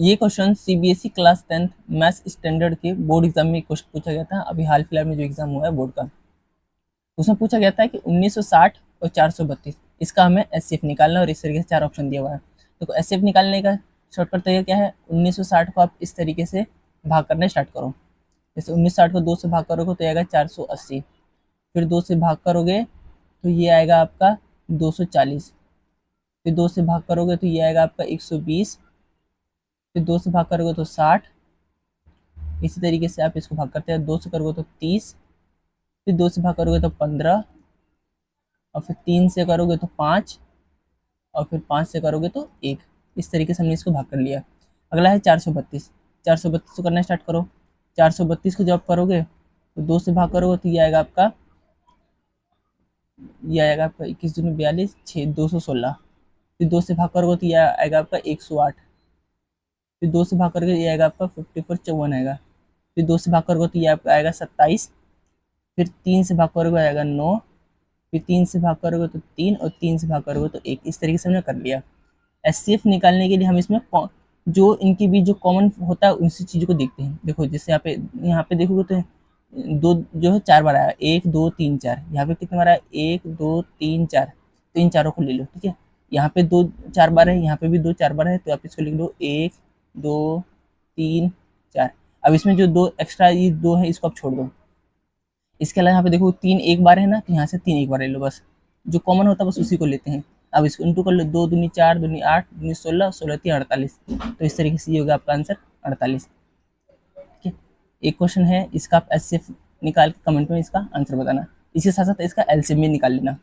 ये question CBSE class 10th maths standard के board exam में क्वेश्चन पूछा गया था, अभी हाल फिलहाल में जो एग्जाम हुआ है बोर्ड का। उसमें पूछा गया था कि 1960 और 432 इसका हमें एचसीएफ निकालना है और इस तरीके से 4 ऑप्शन दिया हुआ है। तो एचसीएफ निकालने का शॉर्टकट तरीका क्या है, 1960 को आप इस तरीके से भाग करना स्टार्ट करो। जैसे 1960 को 2 से भाग करोगे तो ये आएगा 480, फिर 2 से भाग करोगे तो ये आएगा आपका 240, फिर 2 से भाग करोगे तो ये आएगा आपका 120, फिर 2 से भाग करोगे तो 60। इसी तरीके से आप इसको भाग करते हैं, 2 से करोगे तो 30, फिर 2 से भाग करोगे तो 15, और फिर 3 से करोगे तो 5, और फिर 5 से करोगे तो 1। इस तरीके से हमने इसको भाग कर लिया। अगला है 432। 432 को करना स्टार्ट करो। 432 को जब आप करोगे तो 2 से भाग करोगे तो ये आएगा आपका 21 दूनी 42, 6 216। फिर 2 से भाग करोगे तो ये आएगा आपका 108। फिर 2 से भाग करोगे ये आएगा आपका 54 54 आएगा। फिर 2 से भाग करोगे तो ये आपका आएगा 27। फिर 3 से भाग करोगे आएगा 9, फिर 3 से भाग करोगे तो 3, और 3 से भाग करोगे तो 1। इस तरीके से हमने कर लिया। एचसीएफ निकालने के लिए हम इसमें जो इनके बीच जो कॉमन होता है उसी चीज़ों को देखते हैं। देखो जैसे यहाँ पे देखोगे तो दो जो है 4 बार आया, 1 2 3 4। यहाँ पे कितने बार आया, 1 2 3 4। तो इन चारों को ले लो, ठीक है। यहाँ पे 2 4 बार है, यहाँ पे भी 2 4 बार है, तो आप इसको लिख लो 1 2 3 4। अब इसमें जो 2 एक्स्ट्रा ये 2 है इसको आप छोड़ दो। इसके अलावा यहाँ पे देखो 3 एक बार है ना, तो यहाँ से 3 एक बार ले लो, बस जो कॉमन होता है बस उसी को लेते हैं। अब इसको इंटू कर लो, 2 दूनी 4 दूनी 8 दूनी 16 16 3 48। तो इस तरीके से ये होगा आपका आंसर 48। ठीक है, एक क्वेश्चन है इसका, आप एचसीएफ निकाल के कमेंट में इसका आंसर बताना। इसके साथ साथ इसका एलसीएम भी निकाल लेना।